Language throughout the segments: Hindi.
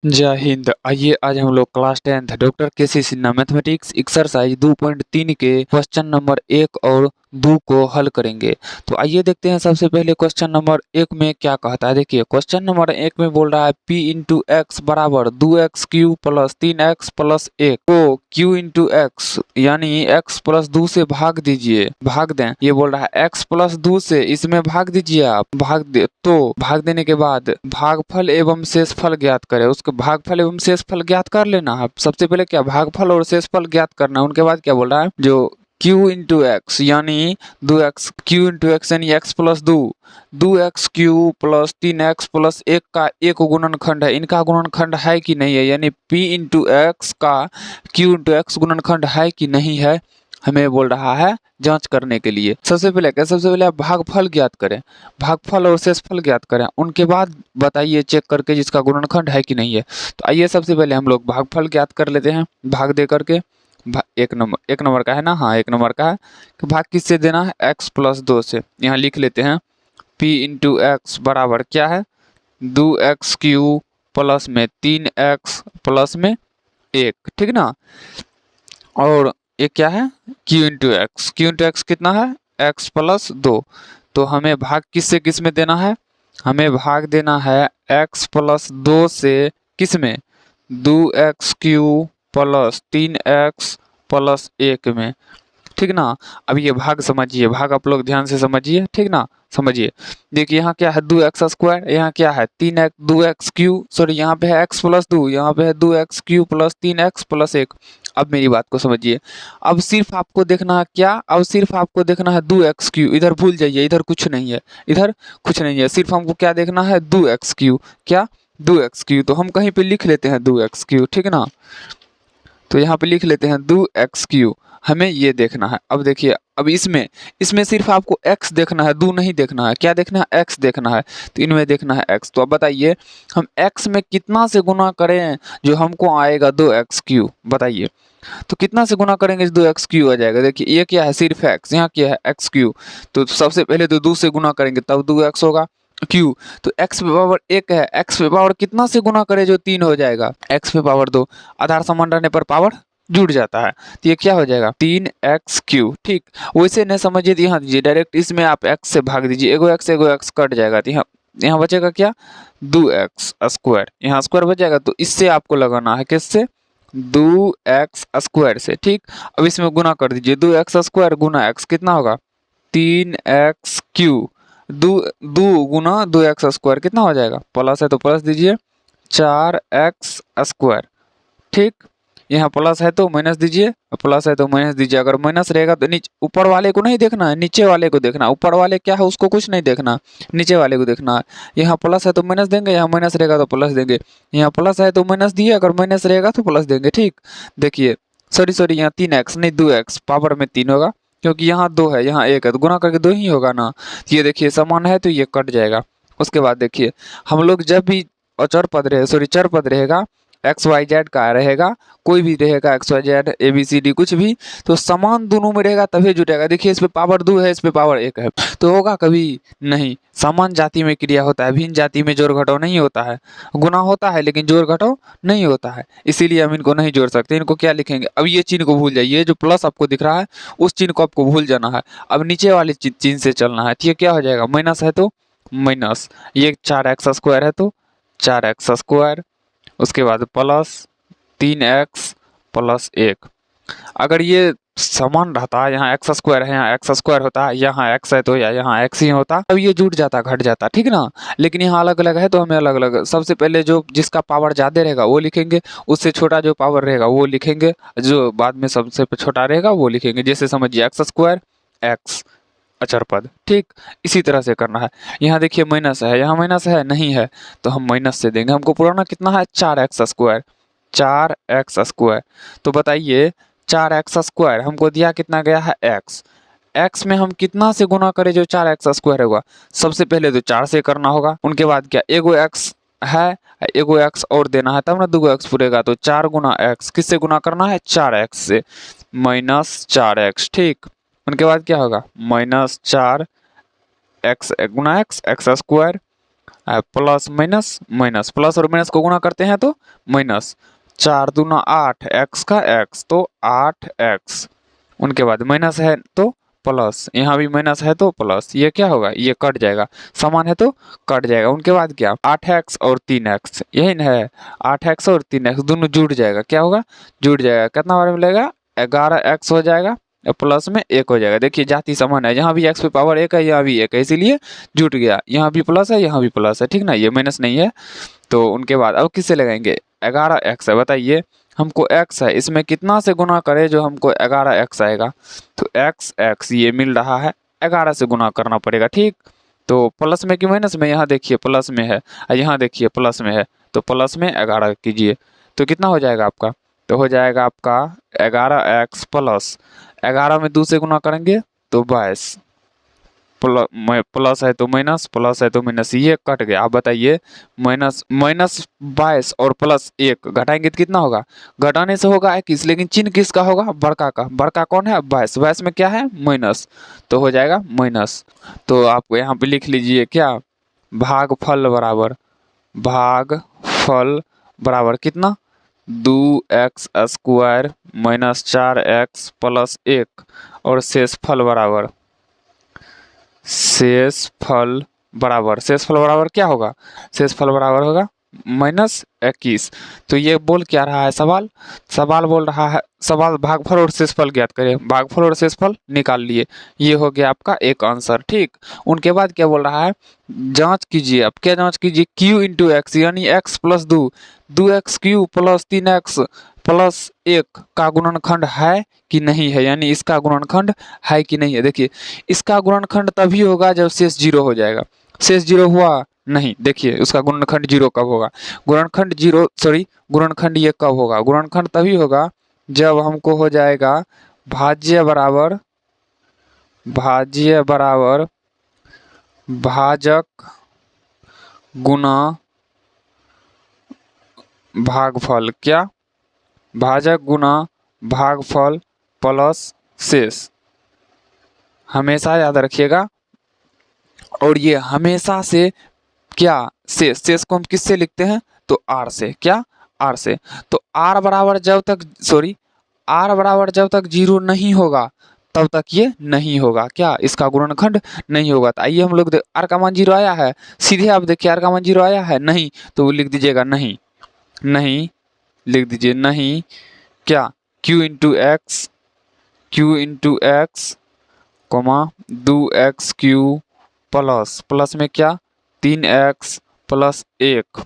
जय हिंद। आइए आज हम लोग क्लास 10th डॉक्टर केसी सिन्हा मैथमेटिक्स एक्सरसाइज 2.3 के क्वेश्चन नंबर 1 और 2 को हल करेंगे। तो आइए देखते हैं सबसे पहले क्वेश्चन नंबर 1 में क्या कहता है। देखिए क्वेश्चन नंबर 1 में बोल रहा है p इंटू एक्स बराबर 2x Q plus 3x plus 1 को q इंटू एक्स यानी x प्लस 2 से भाग दीजिए, भाग दें। ये बोल रहा है x प्लस 2 से इसमें भाग दीजिए, आप भाग देने के बाद भागफल एवं शेषफल ज्ञात करें। उसके भागफल एवं शेषफल ज्ञात कर लेना है। सबसे पहले क्या भागफल और शेषफल ज्ञात करना है। उनके बाद क्या बोल रहा है, जो q इंटू एक्स यानी 2x q इंटू एक्स यानी x plus 2x Q plus 3x plus 1 का एक गुणनखंड है। इनका गुणनखंड है कि नहीं है, यानी p इंटू एक्स का q इंटू एक्स गुणनखंड है कि नहीं है, हमें बोल रहा है जांच करने के लिए। सबसे पहले आप भागफल ज्ञात करें, भागफल और शेषफल ज्ञात करें। उनके बाद बताइए चेक करके जिसका गुणनखंड है कि नहीं है। तो आइए सबसे पहले हम लोग भागफल ज्ञात कर लेते हैं, भाग दे करके। एक नंबर का है ना, हाँ एक नंबर का है। कि भाग किससे देना है, x प्लस 2 से। यहाँ लिख लेते हैं p इंटू एक्स बराबर क्या है 2x क्यू प्लस में 3x प्लस में 1, ठीक ना। और ये क्या है q इंटू एक्स कितना है x प्लस 2। तो हमें भाग किससे किस में देना है, हमें भाग देना है x प्लस 2 से किस में 2x Q plus 3x plus 1 में, ठीक ना। अब ये भाग समझिए, भाग आप लोग ध्यान से समझिए, ठीक ना। समझिए, देखिए यहाँ क्या है 2x स्क्वायर, यहाँ क्या है 3x 2x क्यू, सॉरी यहाँ पे है x प्लस 2, यहाँ पे है 2x Q plus 3x plus 1। अब मेरी बात को समझिए, अब सिर्फ आपको देखना है क्या, अब सिर्फ आपको देखना है 2x क्यू। इधर भूल जाइए, इधर कुछ नहीं है, इधर कुछ नहीं है, सिर्फ हमको क्या देखना है 2x क्यू। क्या 2x क्यू, तो हम कहीं पे लिख लेते हैं 2x क्यू, ठीक ना। तो यहाँ पे लिख लेते हैं 2x क्यू, हमें ये देखना है। अब देखिए, अब इसमें सिर्फ आपको x देखना है, 2 नहीं देखना है। क्या देखना है, x देखना है। तो इनमें देखना है x। तो अब बताइए हम x में कितना से गुना करें जो हमको आएगा 2x क्यू, बताइए। तो कितना से गुना करेंगे 2x क्यू आ जाएगा। देखिए ये क्या है सिर्फ x, यहाँ क्या है x क्यू। तो सबसे पहले तो 2 से गुना करेंगे तब 2x होगा क्यू। तो x पे पावर 1 है, x पे पावर कितना से गुना करे जो 3 हो जाएगा, x पे पावर 2। आधार समान रहने पर पावर जुड़ जाता है, तो ये क्या हो जाएगा 3x क्यू, ठीक। वैसे नहीं समझिए तो यहाँ दीजिए डायरेक्ट, इसमें आप x से भाग दीजिए, एगो x कट जाएगा। तो यहाँ बचेगा क्या 2x स्क्वायर, यहाँ स्क्वायर बच जाएगा। तो इससे आपको लगाना है किससे 2x स्क्वायर से, ठीक। अब इसमें गुना कर दीजिए 2x स्क्वायर गुना x कितना होगा 3x क्यू, दो गुना 2x स्क्वायर कितना हो जाएगा, प्लस है तो प्लस दीजिए 4x स्क्वायर, ठीक। यहाँ प्लस है तो माइनस दीजिए, प्लस है तो माइनस दीजिए। अगर माइनस रहेगा तो नीचे ऊपर वाले को नहीं देखना है, नीचे वाले को देखना है। ऊपर वाले क्या है उसको कुछ नहीं देखना, नीचे वाले को देखना है। यहाँ प्लस है तो माइनस देंगे, यहाँ माइनस रहेगा तो प्लस देंगे। यहाँ प्लस है तो माइनस दिए, अगर माइनस रहेगा तो प्लस देंगे, ठीक। देखिए सॉरी यहाँ 3x नहीं 2x पावर में 3 होगा, क्योंकि यहाँ 2 है यहाँ 1 है, तो गुना करके 2 ही होगा ना। ये देखिए समान है तो ये कट जाएगा। उसके बाद देखिए हम लोग जब भी अचर पद रहे सॉरी चर पद रहेगा एक्स वाई जेड का रहेगा, कोई भी रहेगा X Y Z A B C D कुछ भी, तो समान दोनों में रहेगा तभी जुटेगा। देखिए इस पे पावर 2 है, इस पे पावर 1 है, तो होगा कभी नहीं। समान जाति में क्रिया होता है, भिन्न जाति में जोड़ घटाव नहीं होता है। गुना होता है लेकिन जोड़ घटाव नहीं होता है, इसीलिए हम इनको नहीं जोड़ सकते। इनको क्या लिखेंगे, अब ये चिन्ह को भूल जाइए, जो प्लस आपको दिख रहा है उस चिन्ह को आपको भूल जाना है। अब नीचे वाले चिन्ह से चलना है, ठीक। क्या हो जाएगा माइनस है तो माइनस, ये 4x स्क्वायर है तो 4x स्क्वायर, उसके बाद प्लस 3x प्लस 1। अगर ये समान रहता है, यहाँ एक्स स्क्वायर है यहाँ एक्स स्क्वायर होता, यहाँ x है तो या यहाँ x ही होता, तब ये जुट जाता घट जाता, ठीक ना। लेकिन यहाँ अलग अलग है तो हमें अलग अलग, सबसे पहले जो जिसका पावर ज़्यादा रहेगा वो लिखेंगे, उससे छोटा जो पावर रहेगा वो लिखेंगे, जो बाद में सबसे छोटा रहेगा वो लिखेंगे। जैसे समझिए एक्स स्क्वायर एक्स अचर पद, ठीक। इसी तरह से करना है। यहाँ देखिए माइनस है, यहाँ माइनस है नहीं है तो हम माइनस से देंगे। हमको पुराना कितना है 4x स्क्वायर, 4x स्क्वायर। तो बताइए 4x स्क्वायर हमको दिया कितना गया है x, x में हम कितना से गुना करें जो 4x स्क्वायर होगा। सबसे पहले तो 4 से करना होगा, उनके बाद क्या एगो x है, एगो x और देना है तब ना 2x पूरेगा। तो 4 गुना x किससे गुना करना है 4x से, माइनस 4x, ठीक। उनके बाद क्या होगा माइनस 4 एक्स गुना X X square, plus minus minus, plus और माइनस को गुणा करते हैं तो माइनस, 4 दूना 8, एक्स का एक्स तो 8x, उनके बाद माइनस है तो प्लस, यहाँ भी माइनस है तो प्लस, ये क्या होगा, ये कट जाएगा, समान है तो कट जाएगा। उनके बाद क्या, 8x और 3x, यही ना है, 8x और 3x दोनों जुड़ जाएगा, क्या होगा, जुड़ जाएगा, कितना बार मिलेगा, 11x हो जाएगा, प्लस में 1 हो जाएगा। देखिए जाति समान है, यहाँ भी x पे पावर 1 है, यहाँ भी 1 है, इसीलिए जुट गया, यहाँ भी प्लस है, यहाँ भी प्लस है, ठीक ना, ये माइनस नहीं है। तो उनके बाद अब किससे लगाएंगे, 11x है, बताइए हमको x है, इसमें कितना से गुना करें जो हमको 11x आएगा, तो x ये मिल रहा है, 11 से गुना करना पड़ेगा, ठीक। तो प्लस में कि माइनस में, यहाँ देखिए प्लस में है, यहाँ देखिए प्लस में है, तो प्लस में 11 कीजिए, तो कितना हो जाएगा आपका, तो हो जाएगा आपका 11x प्लस 11 में 2 से गुना करेंगे तो 22, प्लस है तो माइनस, प्लस है तो माइनस, ये कट गया। आप बताइए माइनस माइनस 22 और प्लस 1 घटाएंगे तो कितना होगा, घटाने से होगा 21, लेकिन चिन्ह किसका होगा, बड़का का, बड़का कौन है 22, 22 में क्या है माइनस, तो हो जाएगा माइनस। तो आपको यहाँ पे लिख लीजिए क्या, भागफल बराबर, भागफल बराबर कितना, 2x square minus 4x plus 1 और शेषफल बराबर, शेषफल बराबर क्या होगा, शेषफल बराबर होगा -21। तो ये बोल क्या रहा है सवाल, सवाल बोल रहा है, सवाल भागफल और शेषफल ज्ञात करें, भागफल और शेषफल निकाल लिए, ये हो गया आपका एक आंसर, ठीक। उनके बाद क्या बोल रहा है, जांच कीजिए, अब क्या जांच कीजिए, q इंटू एक्स यानी x plus 2x³ plus 3x plus 1 का गुणनखंड है कि नहीं है, यानी इसका गुणनखंड है कि नहीं है। देखिए इसका गुणनखंड तभी होगा जब शेष 0 हो जाएगा, शेष 0 हुआ नहीं, देखिए उसका गुणनखंड 0 कब होगा, गुणनखंड 0 सॉरी गुणनखंड ये कब होगा, गुणनखंड तभी होगा जब हमको हो जाएगा भाज्य बराबर, भाज्य बराबर भाजक गुना भागफल, क्या, भाजक गुना भागफल प्लस शेष, हमेशा याद रखिएगा। और ये हमेशा से क्या, शेष, शेष को हम किससे लिखते हैं, तो r से, क्या, r से। तो r बराबर जब तक सॉरी r बराबर जब तक 0 नहीं होगा तब तक ये नहीं होगा, क्या, इसका गुणनखंड नहीं होगा। तो आइए हम लोग r का मान 0 आया है, सीधे आप देखिए r का मान 0 आया है, नहीं, तो वो लिख दीजिएगा नहीं, नहीं लिख दीजिए नहीं, क्या, q into x comma 2x³ plus, plus में क्या, 3x प्लस 1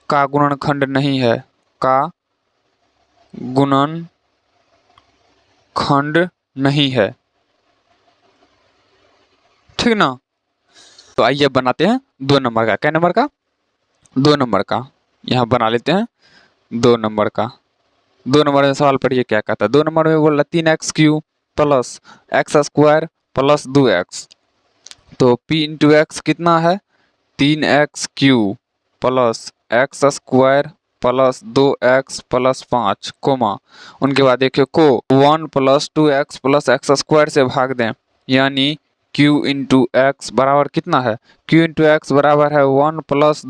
का गुणनखंड नहीं है, का गुणनखंड नहीं है, ठीक ना। तो आइए बनाते हैं 2 नंबर का, क्या नंबर का, 2 नंबर का, यहाँ बना लेते हैं 2 नंबर का। 2 नंबर में सवाल पढ़िए क्या कहता है, 2 नंबर में बोल रहा 3x³ plus x² plus 2x, तो p इंटू एक्स कितना है, 3x³ plus x² plus 2x plus 5 coma, उनके बाद देखिए को 1 प्लस 2x प्लस x² से भाग दें, यानी q इंटू एक्स बराबर कितना है, q इंटू एक्स बराबर है 1 प्लस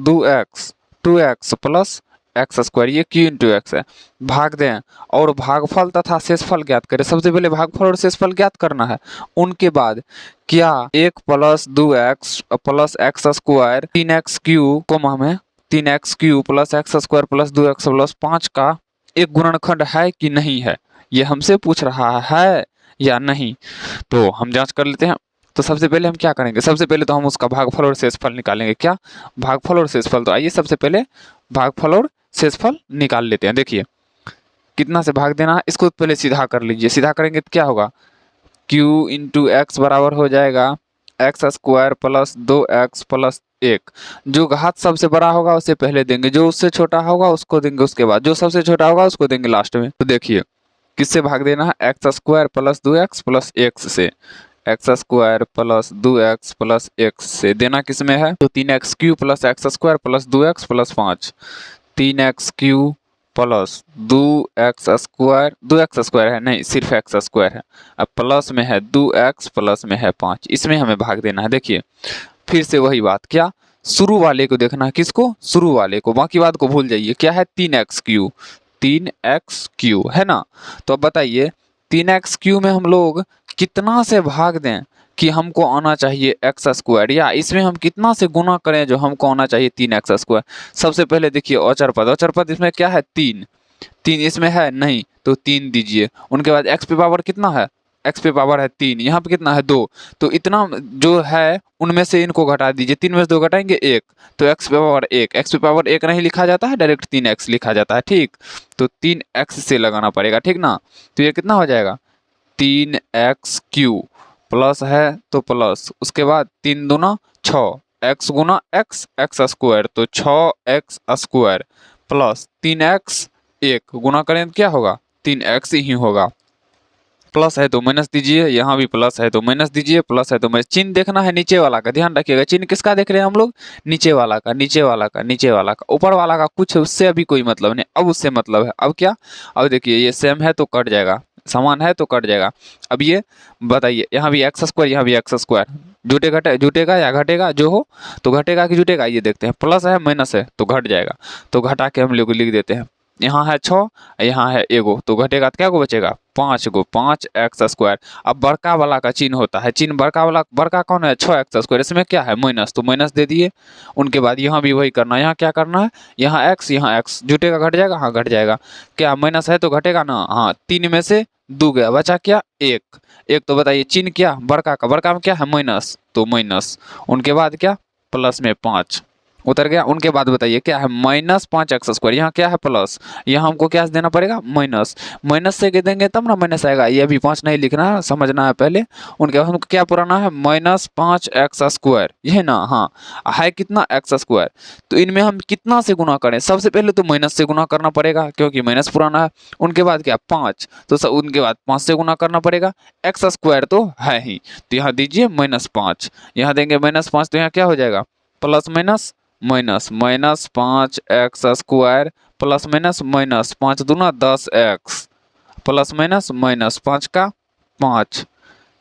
2x प्लस x², ये q इंटू एक्स है, भाग दें और भागफल तथा शेषफल ज्ञात करें। सबसे पहले भागफल और शेषफल ज्ञात करना है, उनके बाद क्या, 1 plus 2x plus x² 3x³ coma में 3x³ plus x² plus 2x plus 5 का एक गुणनखंड है कि नहीं है, ये हमसे पूछ रहा है या नहीं, तो हम जांच कर लेते हैं। तो सबसे पहले हम क्या करेंगे, सबसे पहले तो हम उसका भागफल और शेषफल निकालेंगे, क्या, भागफल और शेषफल। तो आइए सबसे पहले भागफल और शेषफल निकाल लेते हैं। देखिए कितना से भाग देना है, इसको पहले सीधा कर लीजिए, सीधा करेंगे तो क्या होगा, q इंटू एक्स बराबर हो जाएगा x² प्लस 2x प्लस 1, जो घात सबसे बड़ा होगा उसे पहले देंगे, जो उससे छोटा होगा उसको देंगे उसके बाद, जो सबसे छोटा होगा उसको देंगे लास्ट में। तो देखिए किससे भाग देना है, x² प्लस 2x प्लस 1 से, x² प्लस 2x प्लस 1 से देना किस में है, तो 3x³ plus x² plus 2x plus 5, 3x³ plus 2x² है नहीं, सिर्फ x² है, अब प्लस में है 2x प्लस में है 5, इसमें हमें भाग देना है। देखिए फिर से वही बात, क्या, शुरू वाले को देखना है, किसको? शुरू वाले को, बाकी बात को भूल जाइए। क्या है? 3x3, 3x3 है ना। तो अब बताइए 3x3 में हम लोग कितना से भाग दें कि हमको आना चाहिए एक्स स्क्वायर, या इसमें हम कितना से गुना करें जो हमको आना चाहिए 3x²। सबसे पहले देखिए औचर पद, औचर पद इसमें क्या है? 3, 3 इसमें है नहीं तो 3 दीजिए। उनके बाद एक्स पे पावर कितना है? एक्स पे पावर है 3, यहाँ पे कितना है? 2। तो इतना जो है उनमें से इनको घटा दीजिए, 3 में से 2 घटाएंगे 1, तो एक्स पे पावर 1, एक्स पे पावर 1 नहीं लिखा जाता है, डायरेक्ट 3x लिखा जाता है, ठीक। तो 3x से लगाना पड़ेगा, ठीक ना। तो ये कितना हो जाएगा? 3x³ प्लस है तो प्लस, उसके बाद 3 दूना 6, x गुना x, एक्स स्क्वायर, तो 6x² प्लस 3x 1 गुना करें तो क्या होगा? 3x ही होगा। प्लस है तो माइनस दीजिए, यहाँ भी प्लस है तो माइनस दीजिए, प्लस है तो माइनस। चिन्ह देखना है नीचे वाला का, ध्यान रखिएगा। चिन्ह किसका देख रहे हैं हम लोग? नीचे वाला का, नीचे वाला का, नीचे वाला का। ऊपर वाला का कुछ उससे अभी कोई मतलब नहीं, अब उससे मतलब है। अब क्या? अब देखिए ये सेम है तो कट जाएगा, समान है तो कट जाएगा। अब ये बताइए, यहाँ भी x², यहाँ भी x², जुटे घटे, जुटेगा या घटेगा? जो हो तो घटेगा कि जुटेगा, ये देखते हैं। प्लस है माइनस है तो घट जाएगा, तो घटा के हम लोग लिख देते हैं। यहाँ है 6, यहाँ है 1, तो घटेगा तो क्या को बचेगा? 5 गो, 5x²। अब बड़का वाला का चिन्ह होता है, चिन्ह बड़का वाला, बड़का कौन है? 6x², इसमें क्या है? माइनस, तो माइनस दे दिए। उनके बाद यहाँ भी वही करना है, यहाँ क्या करना है? यहाँ x, यहाँ x, जुटेगा घट जाएगा? हाँ घट जाएगा। क्या माइनस है तो घटेगा ना, हाँ। 3 में से 2 गया, बचा क्या? 1, 1। तो बताइए चिन्ह क्या? बड़का का, बड़का में क्या है? माइनस, तो माइनस। उनके बाद क्या? प्लस में 5 उतर गया। उनके बाद बताइए क्या है? -5x²। यहाँ क्या है? प्लस, यहाँ हमको क्या देना पड़ेगा? माइनस। माइनस से देंगे तब ना माइनस आएगा, ये अभी 5 नहीं लिखना है, समझना है पहले। उनके बाद हमको क्या पुराना है? -5x², यह ना, हाँ। है कितना? x²। तो इनमें हम कितना से गुना करें? सबसे पहले तो माइनस से गुना करना पड़ेगा क्योंकि माइनस पुराना है। उनके बाद क्या? 5, तो उनके बाद 5 से गुना करना पड़ेगा, x² तो है ही, तो यहाँ दीजिए -5, यहाँ देंगे -5, तो यहाँ क्या हो जाएगा? Plus minus minus, -5x² plus minus minus, 5 दूना 10x, प्लस माइनस माइनस, 5 का 5।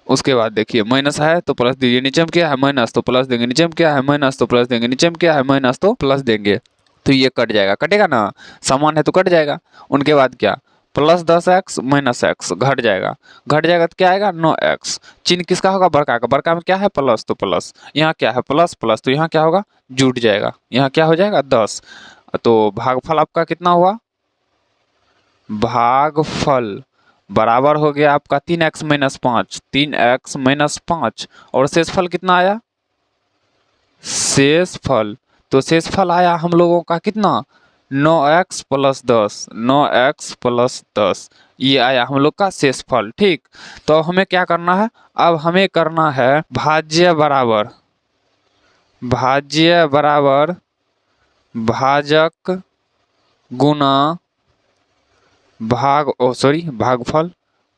उसके बाद देखिए माइनस है तो प्लस दीजिए, नीचे में क्या है? माइनस, तो प्लस देंगे। नीचे में क्या है? माइनस, तो प्लस देंगे। नीचे में क्या है? माइनस, तो प्लस देंगे। तो ये कट जाएगा, कटेगा ना, समान है तो कट जाएगा। उनके बाद क्या? प्लस 10x माइनस x, घट जाएगा, घट जाएगा तो क्या आएगा? 9x। चिन्ह किसका होगा? बड़का का, बड़का में क्या है? प्लस, तो प्लस। यहाँ क्या है? प्लस, प्लस, तो यहाँ क्या होगा? जुट जाएगा, यहाँ क्या हो जाएगा? 10। तो भागफल आपका कितना हुआ? भागफल बराबर हो गया आपका 3x - 5, 3x - 5। और शेषफल कितना आया? शेषफल, तो शेषफल आया हम लोगों का कितना? 9x + 10, 9x + 10, ये आया हम लोग का शेषफल, ठीक। तो अब हमें क्या करना है? अब हमें करना है भाज्य बराबर, भाज्य बराबर भाजक गुना भागफल,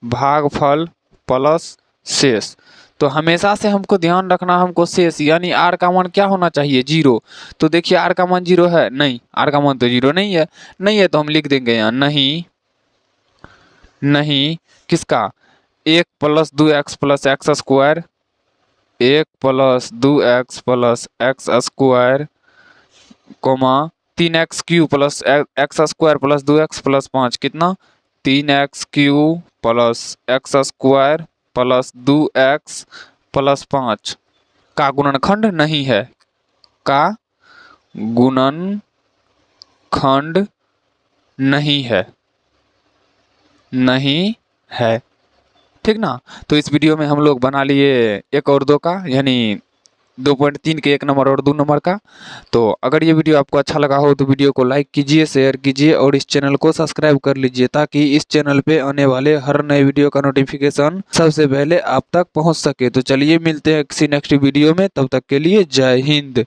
भागफल प्लस शेष। तो हमेशा से हमको ध्यान रखना, हमको शेष यानी r का मान क्या होना चाहिए? 0। तो देखिए r का मान 0 है नहीं, r का मान तो 0 नहीं है, नहीं है तो हम लिख देंगे यहाँ नहीं, नहीं किसका? 1 + 2x + x², 1 + 2x + x², 3x³ + x² + 2x + 5 कितना? 3x³ + x² + 2x + 5 का गुणनखंड नहीं है, का गुणनखंड नहीं है, नहीं है, ठीक ना। तो इस वीडियो में हम लोग बना लिए 1 और 2 का, यानी 2.3 के 1 नंबर और 2 नंबर का। तो अगर ये वीडियो आपको अच्छा लगा हो तो वीडियो को लाइक कीजिए, शेयर कीजिए और इस चैनल को सब्सक्राइब कर लीजिए, ताकि इस चैनल पे आने वाले हर नए वीडियो का नोटिफिकेशन सबसे पहले आप तक पहुंच सके। तो चलिए मिलते हैं किसी नेक्स्ट वीडियो में, तब तक के लिए जय हिंद।